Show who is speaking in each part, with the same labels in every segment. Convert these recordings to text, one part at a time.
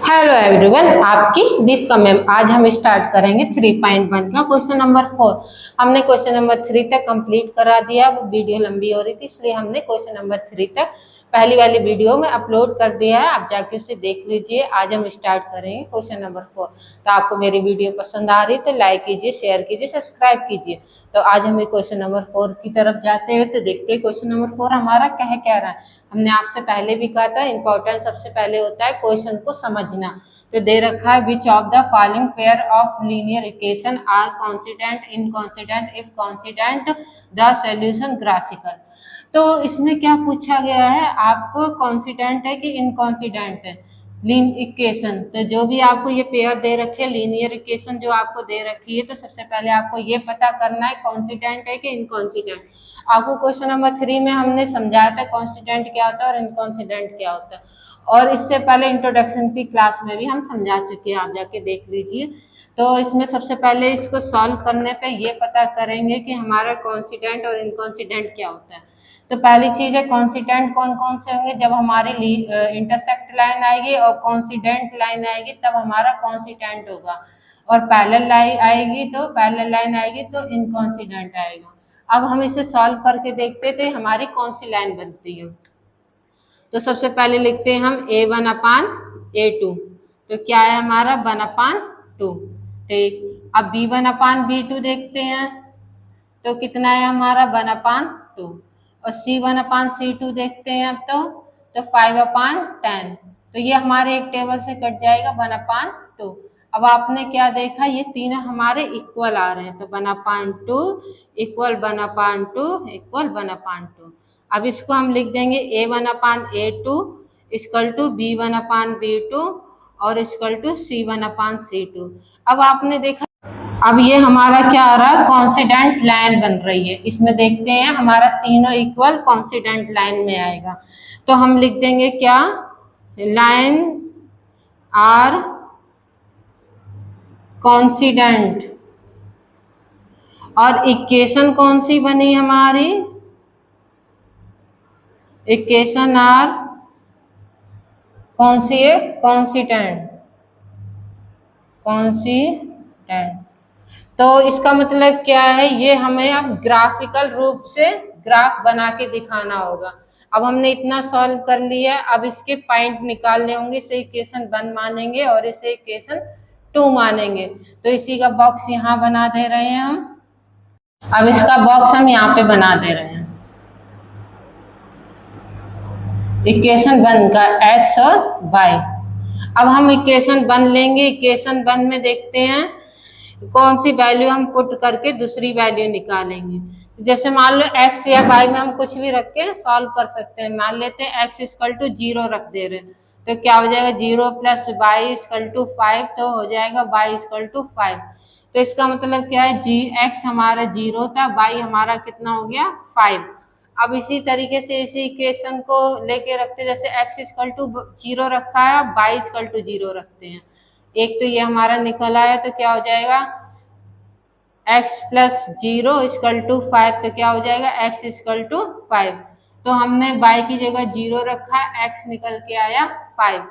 Speaker 1: Hello everyone, आपकी Deepika ma'am. आज हम स्टार्ट करेंगे 3.1 का क्वेश्चन नंबर 4। हमने क्वेश्चन नंबर 3 तक कंप्लीट करा दिया। अब वीडियो लंबी हो रही थी इसलिए हमने क्वेश्चन नंबर 3 तक पहली वाली वीडियो में अपलोड कर दिया है। आप जाके उसे देख लीजिए। आज हम स्टार्ट करेंगे क्वेश्चन नंबर 4। तो आपको मेरी वीडियो पसंद आ रही है तो लाइक कीजिए, शेयर कीजिए, सब्सक्राइब कीजिए। तो आज हम क्वेश्चन नंबर 4 की तरफ जाते हैं। तो देखते हैं क्वेश्चन नंबर 4 हमारा कह रहा है। हमने आपसे पहले भी कहा था इम्पोर्टेंट सबसे पहले होता है क्वेश्चन को समझना। तो दे रखा है which of the following pair of linear equation are consistent, inconsistent, if consistent the solution graphical. तो इसमें क्या पूछा गया है, आपको कॉन्सिडेंट है कि इनकॉन्सिडेंट है लीन इक्वेशन। तो जो भी आपको ये पेयर दे रखी है लीनियर इक्वेशन जो आपको दे रखी है, तो सबसे पहले आपको ये पता करना है कॉन्सिडेंट है कि इनकॉन्सिडेंट। आपको क्वेश्चन नंबर 3 में हमने समझाया था कॉन्सिडेंट क्या होता है और इनकॉन्सिडेंट क्या होता है, और इससे पहले इंट्रोडक्शन की क्लास में भी हम समझा चुके हैं, आप जाके देख लीजिए। तो इसमें सबसे पहले इसको सॉल्व करने पे ये पता करेंगे कि हमारा कॉन्सिडेंट और इनकॉन्सिडेंट क्या होता है। तो पहली चीज है कॉन्सिडेंट कौन कौन से होंगे, जब हमारी इंटरसेक्ट लाइन आएगी और कॉन्सिडेंट लाइन आएगी तब हमारा कॉन्सिडेंट होगा, और पैरेलल लाइन आएगी तो इनकॉन्सिडेंट आएगा। अब हम इसे सॉल्व करके देखते थे हमारी कौन सी लाइन बनती है। तो सबसे पहले लिखते हैं हम A1/A2। तो क्या है हमारा 1/2। ठीक, अब B1/B2 देखते हैं तो कितना है हमारा 1/2, और C1/C2 देखते हैं अब तो 5/10। तो ये हमारे एक टेबल से कट जाएगा 1/2। अब आपने क्या देखा, ये तीनों हमारे इक्वल आ रहे हैं, तो 1/2 इक्वल 1/2 इक्वल 1/2। अब इसको हम लिख देंगे A1/A2 इक्वल टू B1/B2 और इक्वल टू C1/C2। अब आपने देखा, अब ये हमारा क्या आ रहा है, कॉन्सिडेंट लाइन बन रही है। इसमें देखते हैं हमारा तीनों इक्वल कॉन्सिडेंट लाइन में आएगा। तो हम लिख देंगे क्या, लाइन आर कॉन्सिडेंट। और इक्वेशन कौन सी बनी हमारी, इक्वेशन आर कौन सी है, कॉन्सिडेंट। तो इसका मतलब क्या है, ये हमें अब ग्राफिकल रूप से ग्राफ बना के दिखाना होगा। अब हमने इतना सॉल्व कर लिया है, अब इसके पॉइंट निकालने होंगे। इसे इक्वेशन 1 मानेंगे और इसे इक्वेशन 2 मानेंगे। तो इसी का बॉक्स यहाँ बना दे रहे हैं हम। अब इसका बॉक्स हम यहाँ पे बना दे रहे हैं इक्वेशन 1 का x और y। अब हम इक्वेशन 1 लेंगे। इक्वेशन 1 में देखते हैं कौन सी वैल्यू हम पुट करके दूसरी वैल्यू निकालेंगे। जैसे मान लो x या y में हम कुछ भी रख के सॉल्व कर सकते हैं। मान लेते हैं x इक्वल टू 0 रख दे रहे हैं, तो क्या हो जाएगा 0 प्लस y इक्वल टू 5, तो हो जाएगा y इक्वल टू 5। तो इसका मतलब क्या है, x हमारा 0 था, y हमारा कितना हो गया 5। अब इसी तरीके से इसी इक्वेशन को लेके रखते, जैसे x इक्वल टू 0 रखा है, y इक्वल टू 0 रखते हैं। एक तो ये हमारा निकल आया, तो क्या हो जाएगा x प्लस 0 इक्वल टू 5, तो क्या हो जाएगा x इक्वल टू 5। तो हमने y की जगह 0 रखा, x निकल के आया 5।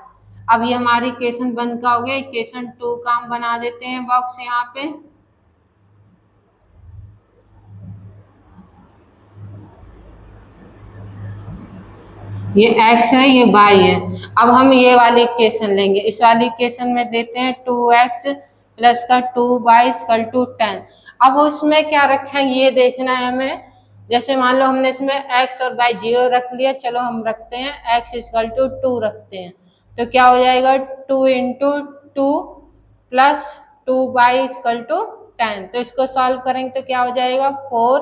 Speaker 1: अब ये हमारी इक्वेशन 1 का हो गया। इक्वेशन 2 का हम बना देते हैं बॉक्स यहाँ पे। ये x है, ये y है। अब हम ये वाली इक्वेशन लेंगे। इस वाली इक्वेशन में देते हैं 2x प्लस का 2y इक्वल टू 10। अब उसमें क्या रखा है ये देखना है हमें। जैसे मान लो हमने इसमें x और y 0 रख लिया, चलो हम रखते हैं x इक्वल टू 2 रखते हैं। तो क्या हो जाएगा 2 into 2 plus 2y equal to 10। तो इसको सॉल्व करेंगे तो क्या हो जाएगा 4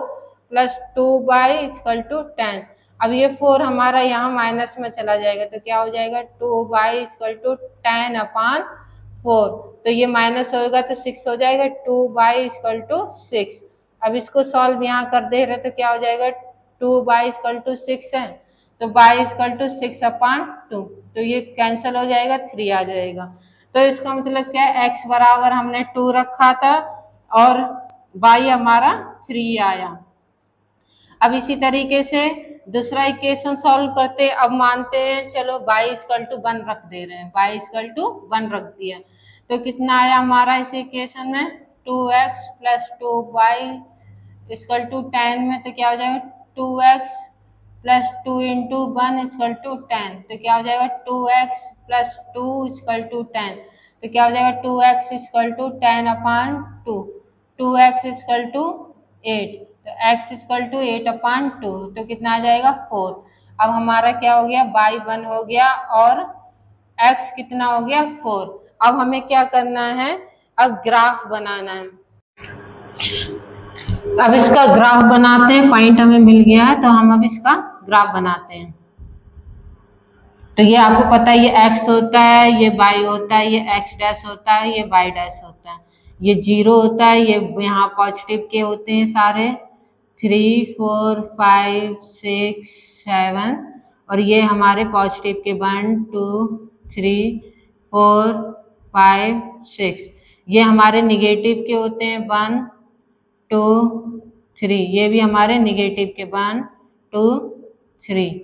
Speaker 1: प्लस 2y इक्वल टू 10। अब ये 4 हमारा यहाँ माइनस में चला जाएगा, तो क्या हो जाएगा 2y इक्वल टू 10/4। तो ये माइनस होगा तो 6 हो जाएगा, 2y इक्वल टू 6। अब इसको सॉल्व यहाँ कर दे रहे तो क्या हो जाएगा 2y इक्वल टू 6 है, तो y इक्वल टू 6/2। तो ये कैंसिल हो जाएगा, 3 आ जाएगा। तो इसका मतलब क्या है, x बराबर हमने 2 रखा था और y हमारा 3 आया। अब इसी तरीके से दूसरा इक्वेशन सॉल्व करते, अब मानते हैं चलो y इक्वल टू 1 रख दे रहे हैं, y इक्वल टू 1 रख दिया तो कितना आया हमारा इस इक्वेशन में 2x plus 2y equal to 10 में, तो क्या हो जाएगा 2x plus 2 into 1 equal to 10, तो क्या हो जाएगा 2x प्लस 2 इक्वल टू 10, तो क्या हो जाएगा 2x equal to 10/2, 2x equal to 8, तो x इक्वल टू 8/2, तो कितना आ जाएगा 4। अब हमारा क्या हो गया y 1 हो गया और x कितना हो गया 4। अब हमें क्या करना है, अब ग्राफ बनाना है। अब इसका ग्राफ बनाते हैं, पॉइंट हमें मिल गया है तो हम अब इसका ग्राफ बनाते हैं। तो ये आपको पता है ये x होता है, ये y होता है, ये x डैश होता है, ये y डैश होता है, ये 0 होता है, ये यहाँ पॉजिटिव के होते हैं सारे 3 4 5 6 7 और ये हमारे पॉजिटिव के 1 2 3 4 5 6, ये हमारे निगेटिव के होते हैं 1 2 3, ये भी हमारे निगेटिव के 1 2 3।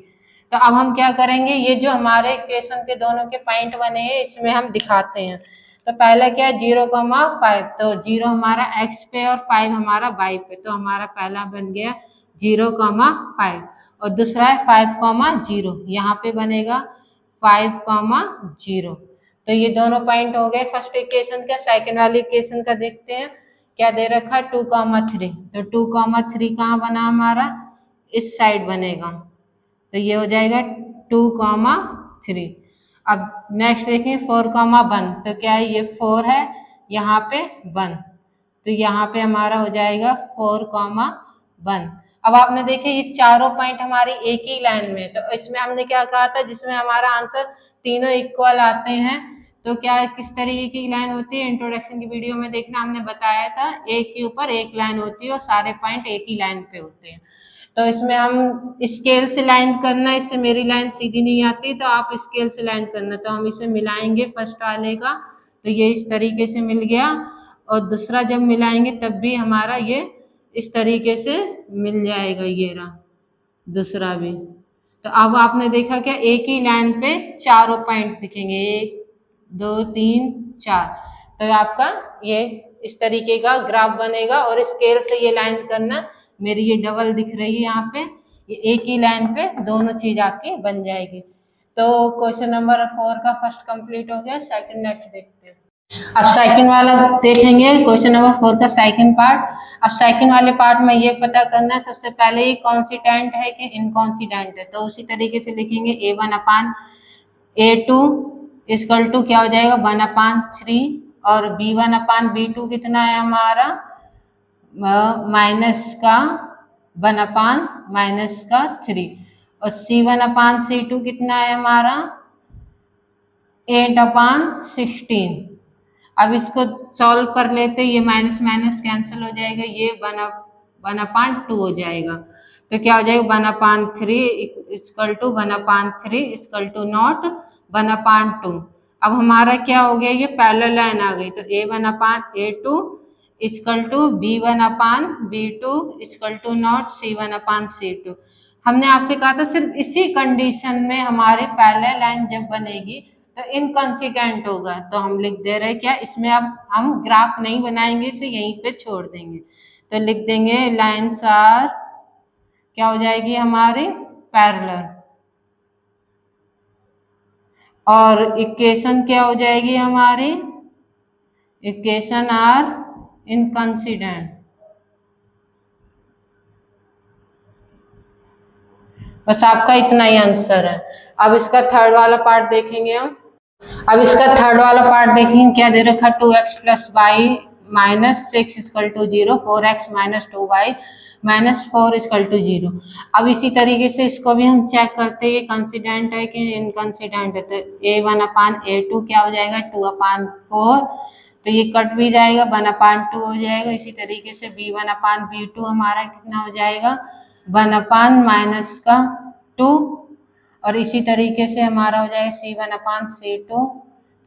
Speaker 1: तो अब हम क्या करेंगे, ये जो हमारे इक्वेशन के दोनों के पॉइंट बने हैं इसमें हम दिखाते हैं। तो पहला क्या है 0,5, तो 0 हमारा x पे और 5 हमारा y पे, तो हमारा पहला बन गया 0,5 और दूसरा है 5,0, यहाँ पे बनेगा 5,0। तो ये दोनों पॉइंट हो गए फर्स्ट इक्वेशन का। सेकेंड वाली इक्वेशन का देखते हैं क्या दे रखा है 2,3, तो 2,3 कहाँ बना हमारा, इस साइड बनेगा, तो ये हो जाएगा 2,3। अब नेक्स्ट देखें 4,1, तो क्या है ये 4 है, यहाँ पे 1, तो यहाँ पे हमारा हो जाएगा 4,1। अब आपने देखे ये चारों पॉइंट हमारी एक ही लाइन में, तो इसमें हमने क्या कहा था जिसमें हमारा आंसर तीनों इक्वल आते हैं, तो क्या किस तरीके की लाइन होती है, इंट्रोडक्शन की वीडियो में देखना हमने बताया था, एक के ऊपर एक लाइन होती है और सारे पॉइंट एक ही लाइन पे होते हैं। तो इसमें हम स्केल से लाइन करना, इससे मेरी लाइन सीधी नहीं आती तो आप स्केल से लाइन करना, तो हम इसे मिलाएंगे फर्स्ट वाले का, तो ये इस तरीके से मिल गया और दूसरा जब मिलाएंगे तब भी हमारा ये इस तरीके से मिल जाएगा, ये रहा दूसरा भी। तो अब आपने देखा क्या एक ही लाइन पे चारों पॉइंट दिखेंगे, 1 2 3 4, तो आपका ये इस तरीके का ग्राफ बनेगा और स्केल से ये लाइन करना, मेरी ये डबल दिख रही है यहाँ पे, ये एक ही लाइन पे दोनों चीज आपकी बन जाएगी। तो क्वेश्चन नंबर 4 का फर्स्ट कंप्लीट हो गया। सेकंड नेक्स्ट देखते हैं। अब सेकंड वाला देखेंगे क्वेश्चन नंबर 4 का सेकंड पार्ट। अब सेकंड वाले पार्ट में ये पता करना है सबसे पहले ये कॉन्स्टेंट है कि इनकॉन्स्टेंट है, तो उसी तरीके से लिखेंगे a1/a2 इक्वल टू क्या हो जाएगा 1/3 और b1/b2 कितना है हमारा माइनस का 1/-3 और c1/c2 कितना है हमारा 8/16। अब इसको सॉल्व कर लेते, ये माइनस माइनस कैंसिल हो जाएगा, ये 1/2 हो जाएगा, तो क्या हो जाएगा 1/3 equal to 1/3 equal to not 1/2। अब हमारा क्या हो गया ये पैरेलल लाइन आ गई, तो a1/a2 equal to b1/b2 equal to not c1/c2। हमने आपसे कहा था सिर्फ इसी कंडीशन में हमारी पैरेलल लाइन जब बनेगी तो इनकॉन्सिस्टेंट होगा, तो हम लिख दे रहे क्या इसमें अब हम ग्राफ नहीं बनाएंगे, इसे यहीं पे छोड़ देंगे, तो लिख देंगे लाइन्स आर क्या हो जाएगी हमारी पैरेलल और इक्वेशन क्या हो जाएगी हमारी इक्वेशन आर इनकॉन्सिस्टेंट। बस आपका इतना ही आंसर है। अब इसका थर्ड वाला पार्ट देखेंगे हम। अब इसका थर्ड वाला पार्ट देखेंगे क्या दे रखा 2x + y - 6 = 0, 4x - 2y - 4 = 0। अब इसी तरीके से इसको भी हम चेक करते हैं कंसिस्टेंट है कि इनकंसिस्टेंट है, तो a1/a2 क्या हो जाएगा 2/4, तो ये कट भी जाएगा 1/2 हो जाएगा। इसी तरीके से b1/b2 हमारा कितना हो जाएगा 1/-2 और इसी तरीके से हमारा हो जाएगा c1/c2,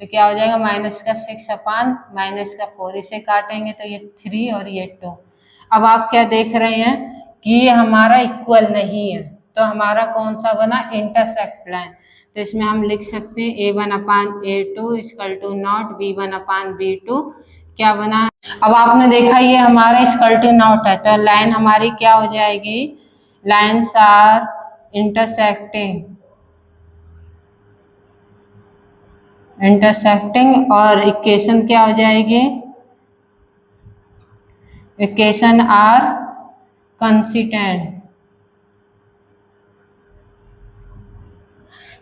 Speaker 1: तो क्या हो जाएगा -6/-4, इसे काटेंगे तो ये 3 और ये 2। अब आप क्या देख रहे हैं कि ये हमारा इक्वल नहीं है, तो हमारा कौन सा बना, इंटरसेक्ट लाइन। तो इसमें हम लिख सकते हैं A1/A2 equal to not B1/B2 क्या बना। अब आपने देखा ये हमारा इक्वल टू नॉट है, तो लाइन हमारी क्या हो जाएगी, लाइन्स आर इंटरसेक्टिंग और इक्वेशन क्या हो जाएगी, इक्वेशन आर कंसिस्टेंट।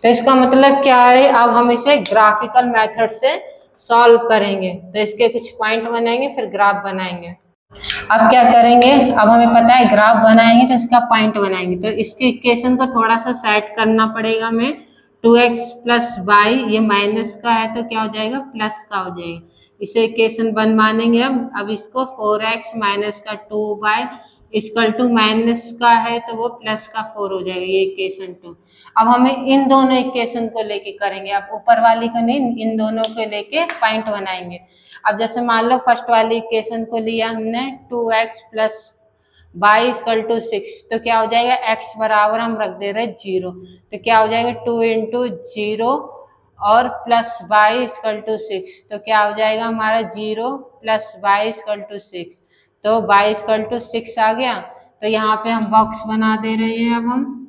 Speaker 1: तो इसका मतलब क्या है, अब हम इसे ग्राफिकल मेथड से सॉल्व करेंगे। तो इसके कुछ पॉइंट बनाएंगे, फिर ग्राफ बनाएंगे। अब क्या करेंगे, अब हमें पता है ग्राफ बनाएंगे तो इसका पॉइंट बनाएंगे। तो इसके इक्वेशन को थोड़ा सा सेट करना पड़ेगा हमें। 2x प्लस वाई, ये माइनस का है तो क्या हो जाएगा, प्लस का हो जाएगा। इसे इक्वेशन 1 मानेंगे। अब इसको 4x माइनस का 2y इक्वल टू माइनस का है तो वो प्लस का 4 हो जाएगा, ये इक्वेशन 2। अब हमें इन दोनों इक्वेशन को लेके करेंगे, अब ऊपर वाली को नहीं, इन दोनों को लेके पॉइंट बनाएंगे। अब जैसे मान लो फर्स्ट वाली इक्वेशन को लिया हमने 2x plus Y equal to 6, तो क्या हो जाएगा, x बराबर हम रख दे रहे 0, तो क्या हो जाएगा 2 इंटू 0 और प्लस वाई इक्वल टू 6, तो क्या हो जाएगा हमारा 0 प्लस वाई इक्वल टू 6, तो वाई इक्वल टू 6 आ गया। तो यहाँ पे हम बॉक्स बना दे रहे हैं। अब हम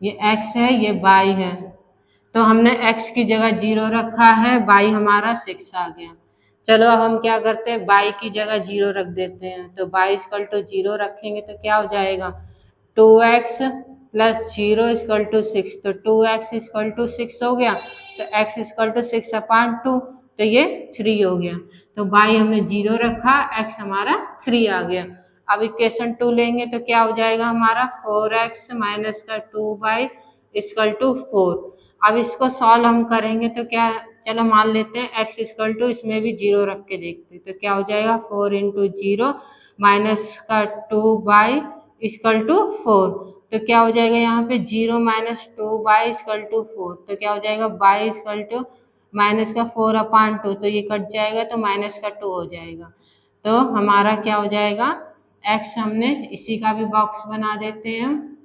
Speaker 1: ये x है, ये y है, तो हमने x की जगह 0 रखा है, y हमारा 6 आ गया। चलो अब हम क्या करते हैं, y की जगह 0 रख देते हैं। तो y इक्वल टू 0 रखेंगे तो क्या हो जाएगा, 2x प्लस 0 इक्वल टू 6, तो 2x इक्वल टू 6 हो गया। तो x इक्वल टू 6/2, तो ये 3 हो गया। तो y हमने 0 रखा, x हमारा 3 आ गया। अब इक्वेशन 2 लेंगे तो क्या हो जाएगा हमारा 4x माइनस का 2y इक्वल टू 4। अब इसको सॉल्व हम करेंगे तो क्या, चलो मान लेते हैं x इक्वल टू, इसमें भी 0 रख के देखते हैं तो क्या हो जाएगा 4 इंटू 0 माइनस का 2y इक्वल टू 4, तो क्या हो जाएगा यहाँ पे 0 माइनस 2y इक्वल टू 4, तो क्या हो जाएगा y इक्वल टू माइनस का 4/2, तो ये कट जाएगा तो माइनस का 2 हो जाएगा। तो हमारा क्या हो जाएगा, x हमने इसी का भी बॉक्स बना देते हैं।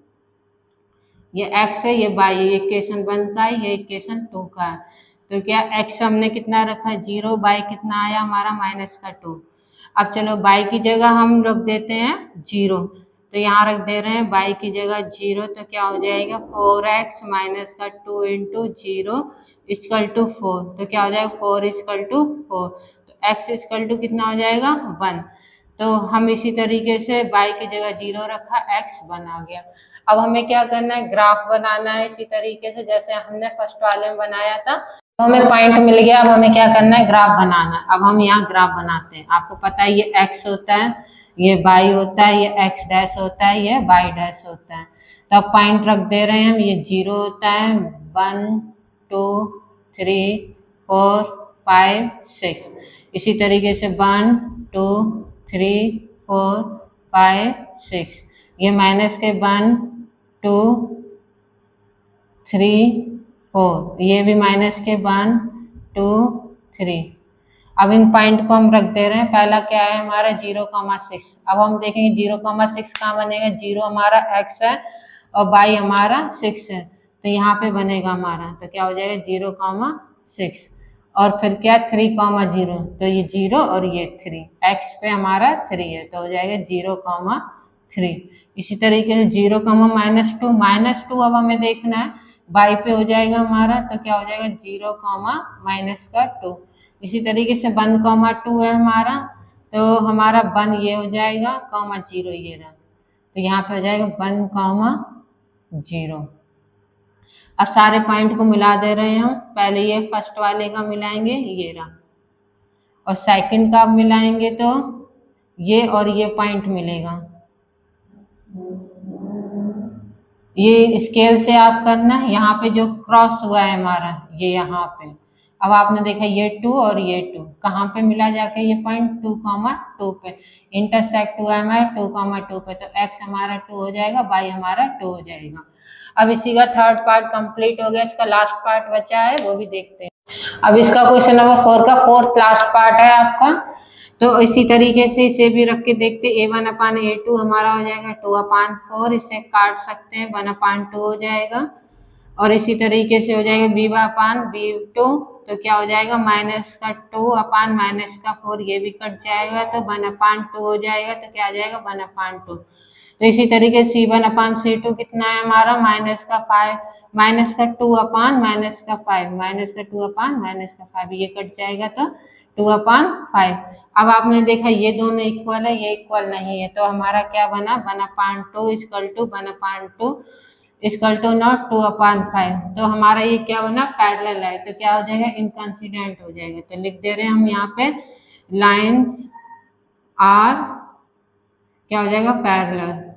Speaker 1: ये x है, ये y है, ये इक्वेशन 1 का है, ये इक्वेशन 2 का है। तो क्या x हमने कितना रखा 0, y कितना आया हमारा माइनस का 2। अब चलो y की जगह हम रख देते हैं 0, तो यहाँ रख दे रहे हैं y की जगह 0, तो क्या हो जाएगा 4x माइनस का 2 इंटू 0 इक्वल टू 4, तो क्या हो जाएगा 4 इक्वल टू 4, तो x इक्वल टू कितना हो जाएगा 1। तो हम इसी तरीके से y की जगह 0 रखा, x 1 आ गया। अब हमें क्या करना है, ग्राफ बनाना है इसी तरीके से जैसे हमने फर्स्ट वाले में बनाया था। तो हमें पॉइंट मिल गया, अब हमें क्या करना है, ग्राफ बनाना है। अब हम यहाँ ग्राफ बनाते हैं। आपको पता है ये x होता है, ये y होता है, ये x डैश होता है, ये y डैश होता है। तो अब पॉइंट रख दे रहे हैं हम, ये 0 होता है, 1 2 3 4 5 6, इसी तरीके से 1 2 3 4 5 6, ये माइनस के 1 2 3 4, ये भी माइनस के 1 2 3। अब इन पॉइंट को हम रख दे रहे हैं। पहला क्या है हमारा 0,6। अब हम देखेंगे 0,6 कहाँ बनेगा, 0 हमारा x है और y हमारा 6 है, तो यहाँ पे बनेगा हमारा, तो क्या हो जाएगा 0,6 और फिर क्या 3,0, तो ये 0 और ये 3, x पे हमारा 3 है तो हो जाएगा 0,3। इसी तरीके से 0,-2, -2 अब हमें देखना है y पे हो जाएगा हमारा, तो क्या हो जाएगा 0,-2। इसी तरीके से 1,2 है हमारा, तो हमारा 1 ये हो जाएगा, 0 ये रहा, तो यहाँ पे हो जाएगा 1,0। अब सारे पॉइंट को मिला दे रहे हैं हम। पहले ये फर्स्ट वाले का मिलाएंगे, ये रहा, और सेकंड का मिलाएंगे तो ये और ये पॉइंट मिलेगा। ये स्केल से आप करना, यहाँ पे जो क्रॉस हुआ है हमारा ये यहाँ पे, अब आपने देखा ये 2 और ये 2 कहाँ पे मिला जाके, ये पॉइंट 2,2 पे इंटरसेक्ट हुआ है हमारा 2,2 पे, तो x हमारा 2 हो जाएगा, y हमारा 2 हो जाएगा। अब इसी का थर्ड पार्ट कंप्लीट हो गया, इसका लास्ट पार्ट बचा है वो भी देखते हैं। अब इसका क्वेश्चन नंबर 4 का फोर्थ लास्ट पार्ट है आपका। तो इसी तरीके से इसे भी रख के देखते, a1/a2 हमारा हो जाएगा 2/4, इसे काट सकते हैं 1/2 हो जाएगा। और इसी तरीके से हो जाएगा b/b2, तो क्या हो जाएगा -2/-4, ये भी कट जाएगा तो 1/2 हो जाएगा, तो क्या आ जाएगा 1/2। तो इसी तरीके से c1/c2 कितना है हमारा -2/-5, ये कट जाएगा तो 2/5। अब आपने देखा ये दोनों इक्वल है, ये इक्वल नहीं है, तो हमारा क्या बना 1/2 = नॉट 2/5। तो हमारा ये क्या बना पैरेलल है, तो क्या हो जाएगा इनकॉन्सिडेंट हो जाएगा। तो लिख दे रहे हैं हम यहाँ पे लाइन्स आर क्या हो जाएगा पैरेलल।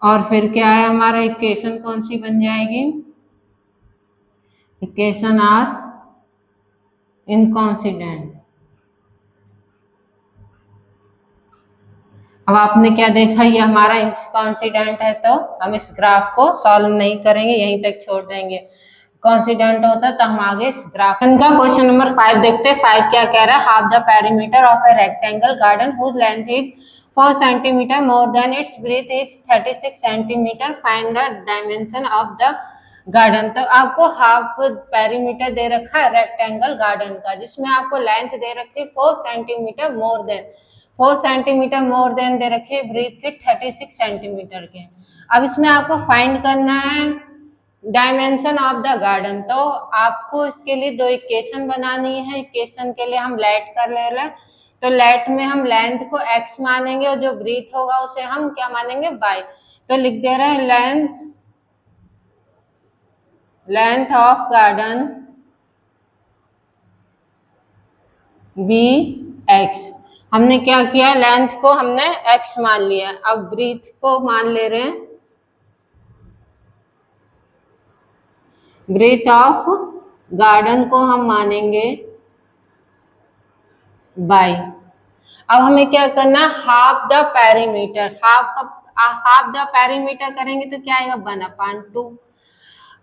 Speaker 1: और फिर क्या है हमारा इक्वेशन कौन सी बन जाएगी, इक्वेशन आर इनकॉन्सिडेंट। अब आपने क्या देखा, ये हमारा इनकॉन्सिडेंट है, तो हम इस ग्राफ को सॉल्व नहीं करेंगे, यहीं तक छोड़ देंगे। कॉन्सिडेंट होता तो हम आगे इस ग्राफ का क्वेश्चन नंबर 5 देखते हैं। 5 क्या कह रहा है, half the perimeter of a rectangle garden whose length is 4 centimetre more than its breadth is 36 centimetre, find the dimension of the garden. तो आपको हाफ पेरीमीटर दे रखा है रेक्टेंगल गार्डन का, जिसमें आपको लेंथ दे रखी है 4 सेंटीमीटर मोर देन दे रखे ब्रीथ के 36 सेंटीमीटर के। अब इसमें आपको फाइंड करना है डायमेंशन ऑफ द गार्डन। तो आपको इसके लिए दो इक्वेशन बनानी है। इक्वेशन के लिए हम लेट कर ले रहे, तो लेट में हम लेंथ को x मानेंगे और जो ब्रीथ होगा उसे हम क्या मानेंगे y। तो लिख दे रहे हैं लेंथ ऑफ गार्डन bx। हमने क्या किया, लेंथ को हमने x मान लिया, अब ब्रीथ को मान ले रहे हैं, ब्रीथ ऑफ गार्डन को हम मानेंगे y। अब हमें क्या करना, half the perimeter, half the perimeter करेंगे तो क्या आएगा 1/2।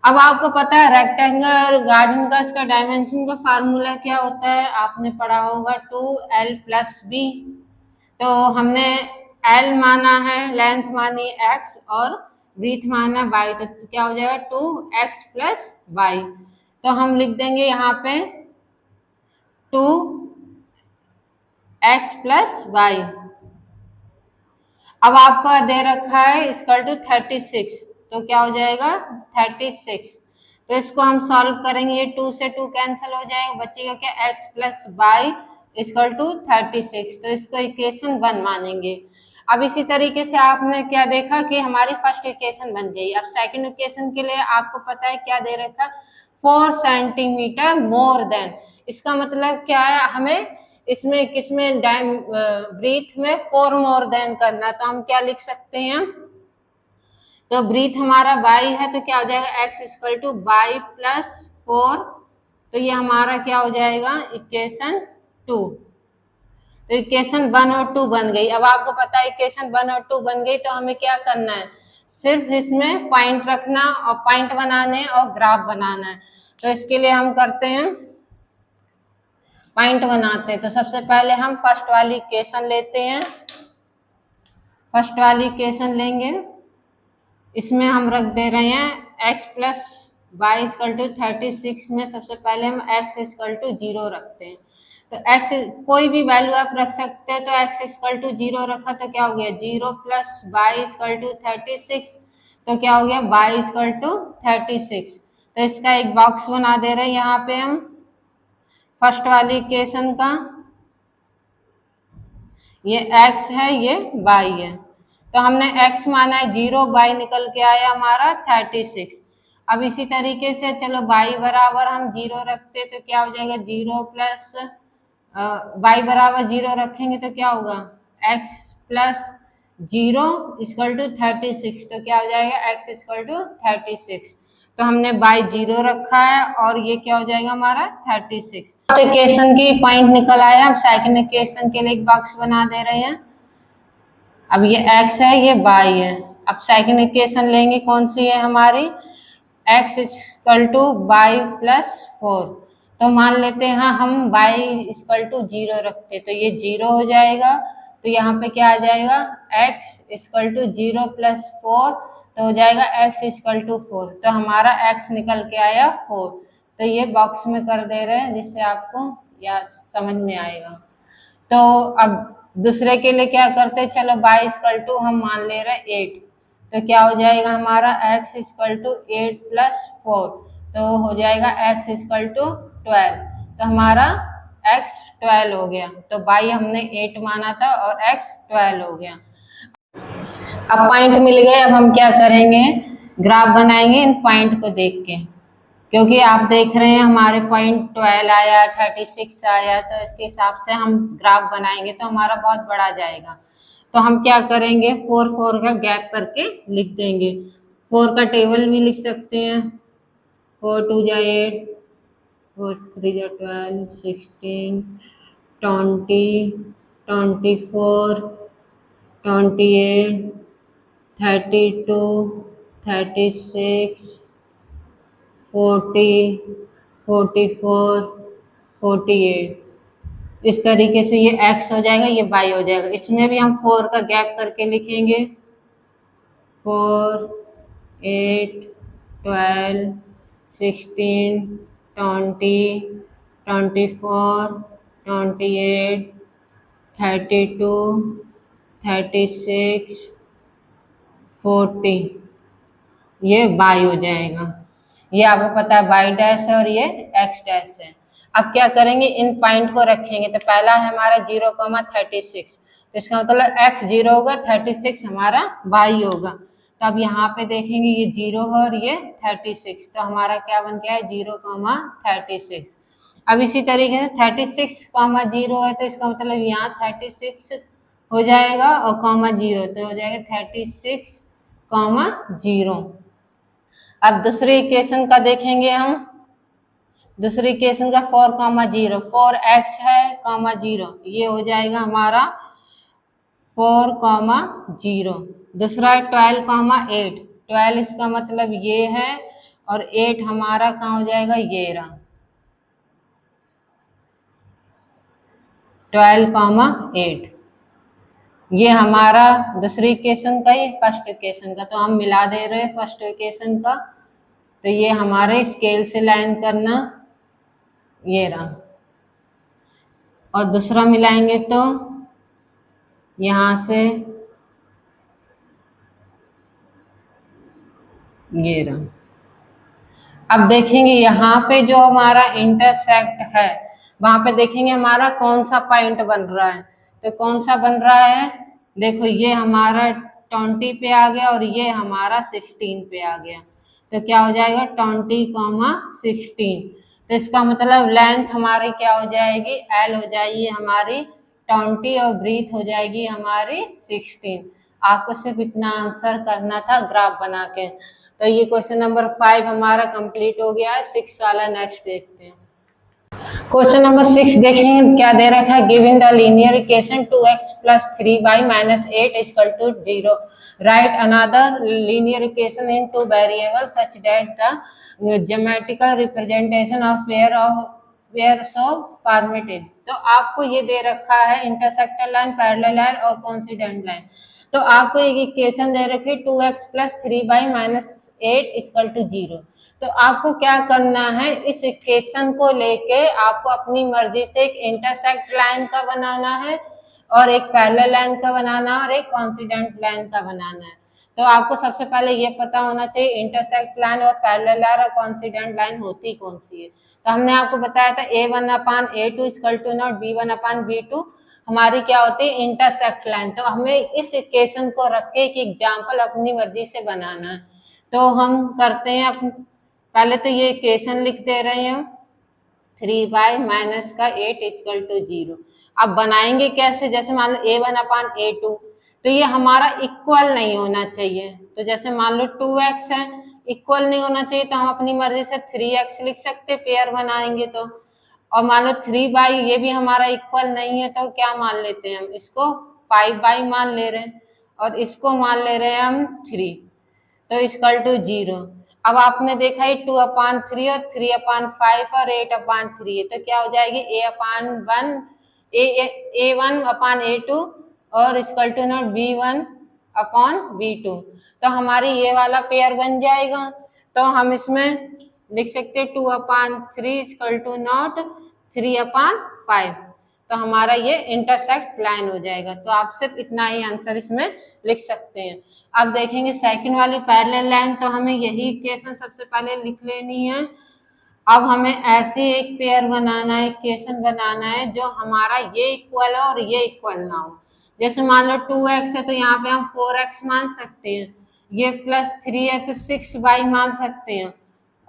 Speaker 1: अब आपको पता है रेक्टेंगल गार्डन का इसका डायमेंशन का फार्मूला क्या होता है, आपने पढ़ा होगा 2l+b। तो हमने l माना है, लेंथ मानी x और ब्रीथ माना y, तो क्या हो जाएगा 2x + y। तो हम लिख देंगे यहाँ पे 2x + y। अब आपका दे रखा है =36, तो क्या हो जाएगा 36। तो इसको हम सॉल्व करेंगे, ये 2 से 2 कैंसिल हो जाएगा, बचेगा क्या x + y = 36। तो इसको इक्वेशन 1 मानेंगे। अब इसी तरीके से आपने क्या देखा कि हमारी फर्स्ट इक्वेशन बन गई। अब सेकंड इक्वेशन के लिए आपको पता है क्या दे रखा, 4 सेंटीमीटर मोर देन। इसका मतलब क्या है, हमें इसमें किसमें ब्रीथ में 4 मोर देन करना, तो हम क्या लिख सकते हैं, तो ब्रीथ हमारा y है, तो क्या हो जाएगा x = y + 4। तो ये हमारा क्या हो जाएगा इक्वेशन 2। तो इक्वेशन 1 और 2 बन गई। अब आपको पता है इक्वेशन 1 और 2 बन गई, तो हमें क्या करना है, सिर्फ इसमें पॉइंट रखना और पॉइंट बनाने और ग्राफ बनाना है। तो इसके लिए हम करते हैं पॉइंट बनाते हैं। तो सबसे पहले हम फर्स्ट वाली इक्वेशन लेते हैं, फर्स्ट वाली इक्वेशन लेंगे, इसमें हम रख दे रहे हैं x + y = 36 में सबसे पहले हम x = 0 रखते हैं। तो x कोई भी वैल्यू आप रख सकते हैं, तो x = 0 रखा तो क्या हो गया 0 + y = 36, तो क्या हो गया y = 36। तो इसका एक बॉक्स बना दे रहे हैं यहाँ पे हम फर्स्ट वाली इक्वेशन का, ये x है ये y है। तो हमने x माना है 0, y निकल के आया हमारा 36। अब इसी तरीके से चलो y बराबर हम 0 रखते तो क्या हो जाएगा 0 + y बराबर 0 रखेंगे तो क्या होगा x + 0 = 36। तो क्या हो जाएगा x = 36। तो हमने y 0 रखा है और ये क्या हो जाएगा हमारा 36। इक्वेशन की पॉइंट निकल आया। अब सेकंड इक्वेशन के लिए एक बॉक्स बना दे रहे हैं। अब ये x है ये y है। अब सेकंड इक्वेशन लेंगे, कौन सी है हमारी x = y + 4। तो मान लेते हैं हाँ हम y इक्वल टू 0 रखते, तो ये 0 हो जाएगा। तो यहाँ पे क्या आ जाएगा, x इक्वल टू 0 प्लस 4, तो हो जाएगा x इक्वल टू 4। तो हमारा x निकल के आया 4। तो ये बॉक्स में कर दे रहे हैं जिससे आपको याद समझ में आएगा। तो अब दूसरे के लिए क्या करते हैं, चलो y इक्वल टू हम मान ले रहे हैं 8, तो क्या हो जाएगा हमारा x इक्वल टू 8 प्लस 4, तो हो जाएगा x इक्वल टू 12। तो हमारा x 12 हो गया। तो y हमने 8 माना था और x 12 हो गया। अब पॉइंट मिल गए, अब हम क्या करेंगे, ग्राफ बनाएंगे इन पॉइंट को देख के, क्योंकि आप देख रहे हैं हमारे पॉइंट 12 आया, 36 आया, तो इसके हिसाब से हम ग्राफ बनाएंगे तो हमारा बहुत बड़ा जाएगा। तो हम क्या करेंगे, 4 4 का गैप करके लिख देंगे। 4 का टेबल भी लिख सकते हैं, 4 2 जा 8, 4 3 जा 12, 16, 20, 24, 28, 32, 36, 40, 44, 48। इस तरीके से ये x हो जाएगा, ये y हो जाएगा। इसमें भी हम 4 का गैप करके लिखेंगे, 4, 8, 12, 16, 20, 24, 28, 32, 36, 40, ये y हो जाएगा। ये आपको पता है y डैश है और ये x डैश है। अब क्या करेंगे, इन पॉइंट को रखेंगे। तो पहला है हमारा 0,36, तो इसका मतलब x 0 होगा, 36 हमारा y होगा। तो अब यहाँ पे देखेंगे ये 0 है और ये 36, तो हमारा क्या बन गया है 0,36। अब इसी तरीके से 36,0 है, तो इसका मतलब यहाँ 36 हो जाएगा और कॉमा 0, तो हो जाएगा 36,0। अब दूसरे इक्वेशन का देखेंगे हम, दूसरे इक्वेशन का 4,0, 4x है, 0, ये हो जाएगा हमारा 4,0। दूसरा है 12,8, 12 इसका मतलब ये है और 8 हमारा कहाँ हो जाएगा, ये रहा 12,8। ये हमारा दूसरी इक्वेशन का, ये फर्स्ट इक्वेशन का, तो हम मिला दे रहे हैं फर्स्ट इक्वेशन का। तो ये हमारे स्केल से लाइन करना, ये रहा, और दूसरा मिलाएंगे तो यहाँ से ये रहा। अब देखेंगे यहाँ पे जो हमारा इंटरसेक्ट है, वहां पे देखेंगे हमारा कौन सा पॉइंट बन रहा है। तो कौन सा बन रहा है, देखो ये हमारा 20 पे आ गया और ये हमारा 16 पे आ गया। तो क्या हो जाएगा 20,16। तो इसका मतलब लेंथ हमारी क्या हो जाएगी, L हो जाएगी हमारी 20 और ब्रीथ हो जाएगी हमारी 16। आपको सिर्फ इतना आंसर करना था ग्राफ बना के। तो ये क्वेश्चन नंबर 5 हमारा कंप्लीट हो गया है। 6 वाला नेक्स्ट देखते हैं। क्वेश्चन नंबर 6 देखेंगे, क्या दे रखा है, given the linear equation 2x plus 3y minus 8 equal to 0, right another linear equation in 2 variable such that the geometrical representation of pair so formatted. तो आपको ये दे रखा है इंटरसेक्टर लाइन, पैरेलल लाइन और कोइंसिडेंट लाइन। तो आपको एक इक्वेशन दे रखी है 2x plus 3y minus 8 equal to 0। तो आपको क्या करना है, इस इक्वेशन को लेके आपको अपनी मर्जी से एक इंटरसेक्ट लाइन का बनाना है और एक पैरेलल लाइन का बनाना है और एक कोइंसिडेंट लाइन का बनाना है। तो आपको सबसे पहले ये पता होना चाहिए इंटरसेक्ट लाइन और पैरेलल लाइन और कोइंसिडेंट लाइन होती कौन सी है। तो हमने आपको बताया था A1/A2 equal to not B1/B2 हमारी क्या होती है इंटरसेक्ट लाइन। तो हमें इस इक्वेशन को रख के एक एग्जाम्पल अपनी मर्जी से बनाना है। तो हम करते हैं, पहले तो ये इक्वेशन लिख दे रहे हैं 3y माइनस का 8 इक्वल टू 0। अब बनाएंगे कैसे, जैसे मान लो A1/A2, तो ये हमारा इक्वल नहीं होना चाहिए। तो जैसे मान लो 2x है, इक्वल नहीं होना चाहिए, तो हम अपनी मर्जी से 3x लिख सकते पेयर बनाएंगे तो। और मान लो 3y ये भी हमारा इक्वल नहीं है, तो क्या मान लेते हैं हम, इसको 5y मान ले रहे हैं और इसको मान ले रहे हैं हम 3, तो इक्वल टू 0। अब आपने देखा ये 2/3 और 3/5 और 8/3 है, तो क्या हो जाएगी A/1 A1/A2 और इक्वल टू नॉट B1/B2। तो हमारी ये वाला पेयर बन जाएगा। तो हम इसमें लिख सकते हैं 2/3 इक्वल टू नॉट 3/5। तो हमारा ये इंटरसेक्ट लाइन हो जाएगा। तो आप सिर्फ इतना ही आंसर इसमें लिख सकते हैं। अब देखेंगे सेकंड वाली पैरेलल लाइन, तो हमें यही इक्वेशन सबसे पहले लिख लेनी है। अब हमें ऐसी एक पेयर बनाना है, इक्वेशन बनाना है जो हमारा ये इक्वल हो और ये इक्वल ना हो। जैसे मान लो 2x है तो यहाँ पे हम 4x मान सकते हैं, ये +3 है तो 6y मान सकते हैं,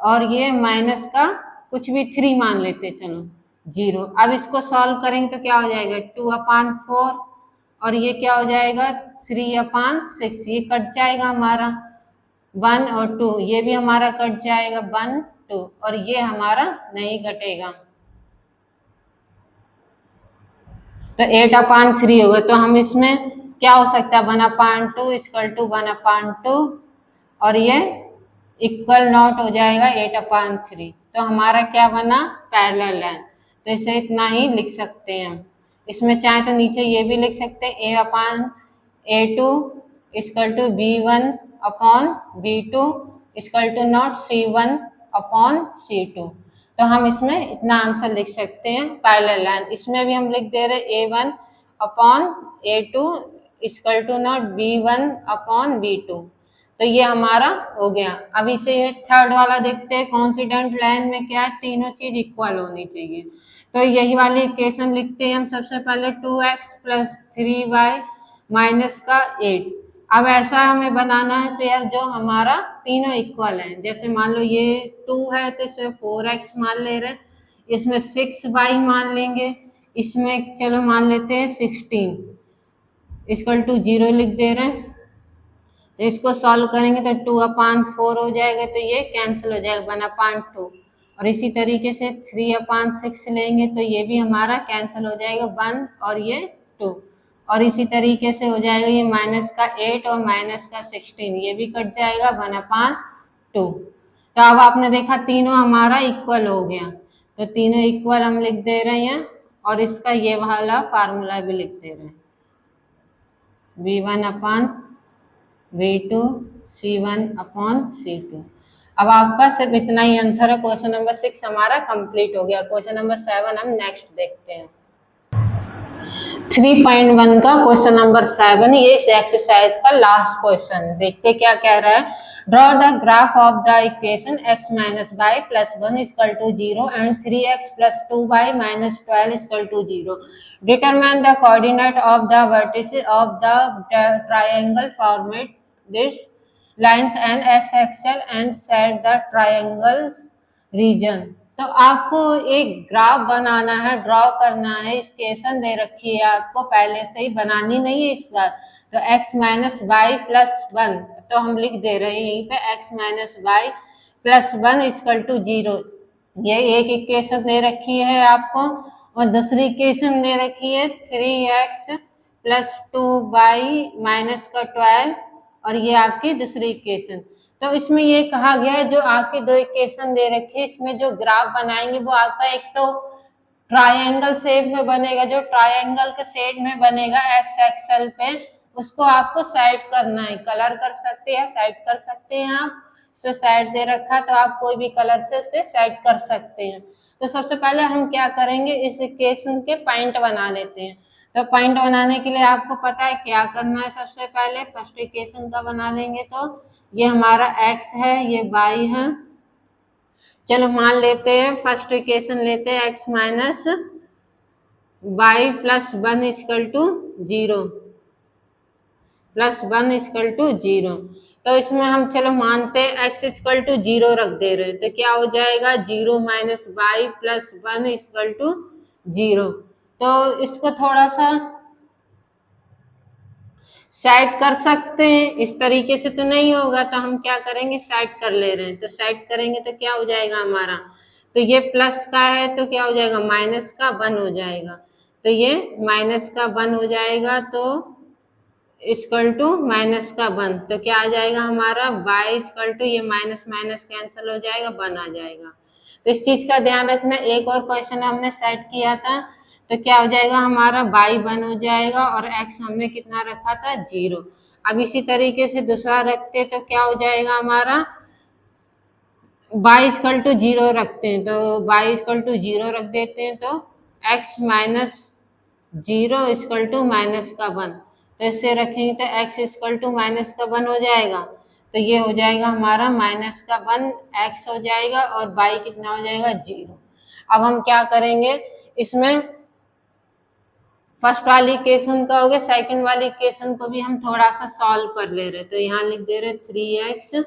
Speaker 1: और ये माइनस का कुछ भी 3 मान लेते हैं, चलो 0। अब इसको सॉल्व करेंगे तो क्या हो जाएगा 2/4 और ये क्या हो जाएगा 3/6, ये कट जाएगा हमारा 1 और 2, ये भी हमारा कट जाएगा 1 2, और ये हमारा नहीं कटेगा तो 8/3 होगा। तो हम इसमें क्या हो सकता है 1/2 इक्वल टू 1/2 और ये इक्वल नॉट हो जाएगा 8/3। तो हमारा क्या बना पैरेलल लाइन। तो इसे इतना ही लिख सकते हैं हम। इसमें चाहे तो नीचे ये भी लिख सकते हैं A/A2 equal to B1/B2 equal to not C1/C2। तो हम इसमें इतना आंसर लिख सकते हैं पैरेलल लाइन। इसमें भी हम लिख दे रहे A1/A2 equal to not B1/B2। तो ये हमारा हो गया। अब इसे थर्ड वाला देखते हैं, कोइंसिडेंट लाइन में क्या है, तीनों चीज इक्वल होनी चाहिए। तो यही वाली इक्वेशन लिखते हैं हम सबसे पहले 2x + 3y माइनस का 8। अब ऐसा हमें बनाना है पेयर जो हमारा तीनों इक्वल है। जैसे मान लो ये 2 है तो इसमें 4x मान ले रहे हैं, इसमें 6y मान लेंगे, इसमें चलो मान लेते हैं 16 इक्वल टू 0 लिख दे रहे हैं। तो इसको सॉल्व करेंगे तो 2/4 हो जाएगा, तो ये कैंसिल हो जाएगा 1/2। और इसी तरीके से 3/6 लेंगे तो ये भी हमारा कैंसिल हो जाएगा 1 और ये 2। और इसी तरीके से हो जाएगा ये -8 और -16, ये भी कट जाएगा 1/2। तो अब आपने देखा तीनों हमारा इक्वल हो गया। तो तीनों इक्वल हम लिख दे रहे हैं और इसका ये वाला फार्मूला भी लिख दे रहे हैं V1/V2 C1/C2। अब आपका सिर्फ इतना ही आंसर है। क्वेश्चन नंबर 6 हमारा कंप्लीट हो गया। क्वेश्चन नंबर 7 हम नेक्स्ट देखते हैं। 3.1 का क्वेश्चन नंबर 7, ये इस एक्सरसाइज का लास्ट क्वेश्चन। देखते क्या कह रहा है। Draw the graph of the equation x - y + 1 equal to 0 and 3x + 2y - 12 equal to 0। Determine the coordinate of the vertices of the triangle format this lines and x axis and set the triangles region. तो आपको एक graph बनाना है, draw करना है। Equation दे रखी है आपको, पहले से ही बनानी नहीं है इस बार। तो x - y + 1, तो हम लिख दे रहे हैं यहीं पे x - y + 1 इक्वल टू 0। ये एक इक्वेशन दे रखी है आपको, और दूसरी इक्वेशन दे रखी है 3x + 2y - 12, और ये आपकी दूसरी इक्वेशन। तो इसमें ये कहा गया है जो आपकी दो इक्वेशन दे रखी है, इसमें जो ग्राफ बनाएंगे वो आपका एक तो ट्रायंगल शेप में बनेगा, जो ट्रायंगल के शेप में बनेगा एक्स एक्सल पे, उसको आपको सेट करना है। कलर कर सकते हैं, सेट कर सकते हैं आप। इसमें सेट दे रखा है तो आप कोई भी कलर से उसे सेट कर सकते हैं। तो सबसे पहले हम क्या करेंगे, इस इक्वेशन के पॉइंट बना लेते हैं। तो पॉइंट बनाने के लिए आपको पता है क्या करना है। सबसे पहले फर्स्ट इक्वेशन का बना लेंगे। तो ये हमारा x है, ये y है। चलो मान लेते हैं फर्स्ट इक्वेशन लेते हैं x - y + 1 equal to 0 + 1 equal to 0। तो इसमें हम चलो मानते हैं x इक्वल टू 0 रख दे रहे हैं। तो क्या हो जाएगा 0 - y + 1 इक्वल टू 0। तो इसको थोड़ा सा सेट कर सकते हैं, इस तरीके से तो नहीं होगा, तो हम क्या करेंगे सेट कर ले रहे हैं। तो सेट करेंगे तो क्या हो जाएगा हमारा, तो ये प्लस का है तो क्या हो जाएगा माइनस का 1 हो जाएगा। तो ये माइनस का 1 हो जाएगा। तो इक्वल टू माइनस का 1, तो क्या आ जाएगा हमारा y इक्वल टू, ये माइनस माइनस कैंसिल हो जाएगा, 1 आ जाएगा। तो इस चीज का ध्यान रखना। एक और क्वेश्चन हमने सेट किया था, तो क्या हो जाएगा हमारा y 1 हो जाएगा और x हमने कितना रखा था 0। अब इसी तरीके से दूसरा रखते तो क्या हो जाएगा हमारा y इक्वल टू 0 रखते हैं, तो y इक्वल टू 0 रख देते हैं, तो x minus 0 equal to minus का 1, तो इससे रखेंगे तो x इक्वल टू माइनस का 1 हो जाएगा, तो ये हो जाएगा हमारा माइनस का 1 x हो जाएगा और y कितना हो जाएगा 0। अब हम क्या करेंगे, इसमें फर्स्ट वाली इक्वेशन का हो गया, सेकंड वाली इक्वेशन को भी हम थोड़ा सा सॉल्व कर ले रहे, तो यहाँ लिख दे रहे 3x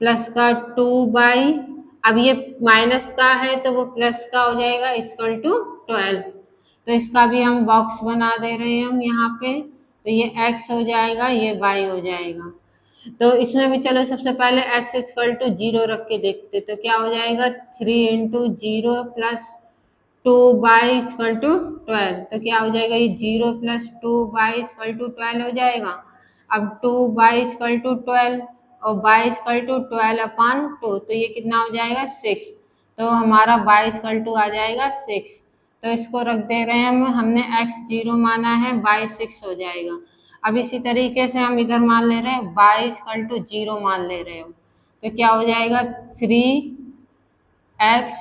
Speaker 1: प्लस का 2y, अब ये माइनस का है तो वो प्लस का हो जाएगा इक्वल टू 12, तो इसका भी हम बॉक्स बना दे रहे हैं हम यहाँ पे, तो ये x हो जाएगा, ये y हो जाएगा। तो इसमें भी चलो सबसे पहले x इक्वल टू 0 रख के देखते, तो क्या हो जाएगा 3 into 0 plus 2y equal to 12, तो क्या हो जाएगा ये 0 प्लस 2y इक्वल टू 12 हो जाएगा। अब 2y इक्वल टू 12 और y इक्वल टू 12 अपान 2, तो ये कितना हो जाएगा 6, तो हमारा y इक्वल टू आ जाएगा 6, तो इसको रख दे रहे हैं हम, हमने x 0 माना है, y 6 हो जाएगा। अब इसी तरीके से हम इधर मान ले रहे हैं y इक्वल टू 0 मान ले रहे हो, तो क्या हो जाएगा 3x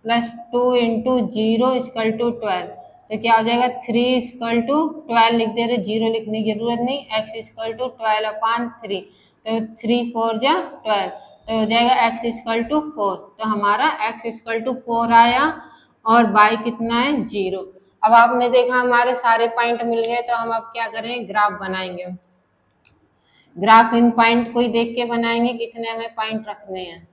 Speaker 1: plus 2 into 0 equal to 12, तो क्या हो जाएगा 3 इक्वल टू 12 लिख दे रहे, 0 लिखने की जरूरत नहीं, x इक्वल टू 12 अपान 3, तो 3 4 जा 12, तो हो जाएगा x इक्वल टू 4, तो हमारा x इक्वल टू 4 आया और y कितना है 0। अब आपने देखा हमारे सारे पॉइंट मिल गए, तो हम अब क्या करें, ग्राफ बनाएंगे। ग्राफ इन पॉइंट को ही देख के बनाएंगे कितने हमें पॉइंट रखने हैं।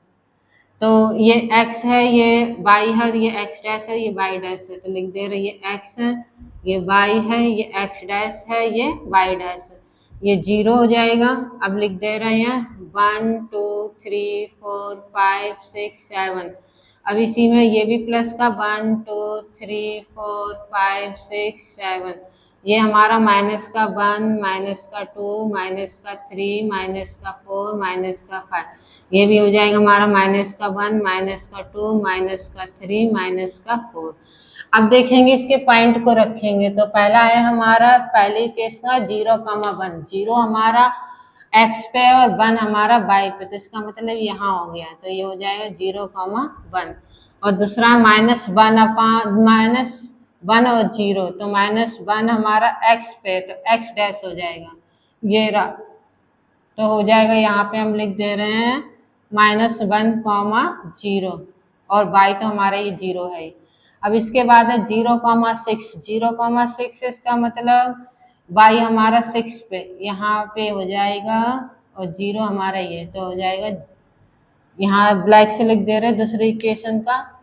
Speaker 1: तो ये x है, ये y है, ये x डैश है, ये y डैश है, तो लिख दे रहे ये x है, ये y है, ये x डैश है, ये y डैश है, ये 0 हो जाएगा। अब लिख दे रहे हैं 1 2 3 4 5 6 7, अब इसी में ये भी प्लस का 1 2 3 4 5 6 7, ये हमारा माइनस का 1 माइनस का 2 माइनस का 3 माइनस का 4 माइनस का 5, ये भी हो जाएगा हमारा माइनस का 1 माइनस का 2 माइनस का 3 माइनस का 4। अब देखेंगे इसके पॉइंट को रखेंगे, तो पहला है हमारा पहले केस का 0,1, 0 हमारा x पे और 1 हमारा y पे, तो इसका मतलब यहाँ हो गया, तो ये हो जाएगा 0,1। और दूसरा -1 अपान -1 और 0, तो -1 हमारा x पे, तो x डैश हो जाएगा, ये रहा, तो हो जाएगा यहाँ पे हम लिख दे रहे हैं -1, 0 और y तो हमारा ये 0 है। अब इसके बाद है 0,6, 0,6 इसका मतलब y हमारा 6 पे, यहाँ पे हो जाएगा और 0 हमारा ये, तो हो जाएगा, यहाँ ब्लैक से लिख दे रहे हैं दूसरी इक्वेशन का,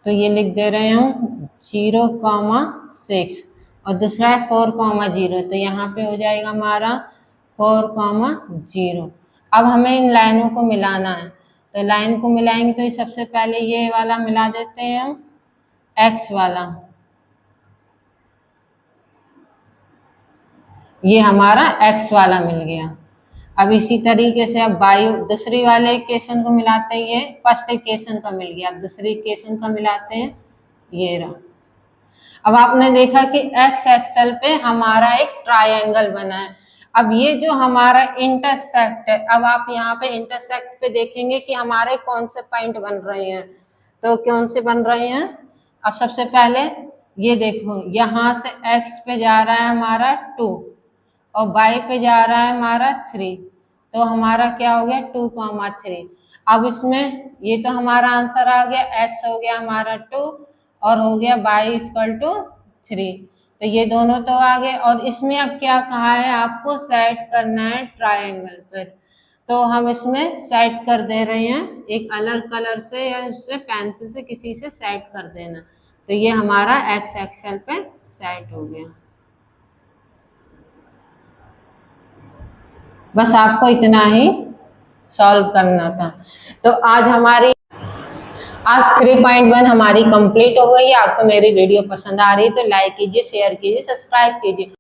Speaker 1: तो ये लिख दे रहे हूँ 0,6 और दूसरा है 4,0, तो यहाँ पे हो जाएगा हमारा 4,0। अब हमें इन लाइनों को मिलाना है, तो लाइन को मिलाएंगे तो सबसे पहले ये वाला मिला देते हैं हम, x वाला, ये हमारा x वाला मिल गया। अब इसी तरीके से अब y दूसरी वाले इक्वेशन को मिलाते हैं, ये फर्स्ट इक्वेशन का मिल गया, अब दूसरी इक्वेशन का मिलाते हैं, ये रहा। अब आपने देखा कि x एक्सल पे हमारा एक ट्रायंगल बना है। अब ये जो हमारा इंटरसेक्ट है, अब आप यहाँ पे इंटरसेक्ट पे देखेंगे कि हमारे कौन से पॉइंट बन रहे हैं, तो कौन से बन रहे हैं। अब सबसे पहले ये देखो, यहाँ से x पे जा रहा है हमारा 2 और y पे जा रहा है हमारा 3, तो हमारा क्या हो गया 2,3। अब इसमें ये तो हमारा आंसर आ गया, x हो गया हमारा 2 और हो गया y इक्वल टू 3, तो ये दोनों तो आ गए। और इसमें अब क्या कहा है, आपको सेट करना है ट्रायंगल पर, तो हम इसमें सेट कर दे रहे हैं, एक अलग कलर से या उससे पेंसिल से किसी से सेट कर देना, तो ये हमारा x एक्सल पे सेट हो गया। बस आपको इतना ही सॉल्व करना था। तो आज 3.1 हमारी कंप्लीट हो गई है। आपको मेरी वीडियो पसंद आ रही है तो लाइक कीजिए, शेयर कीजिए, सब्सक्राइब कीजिए।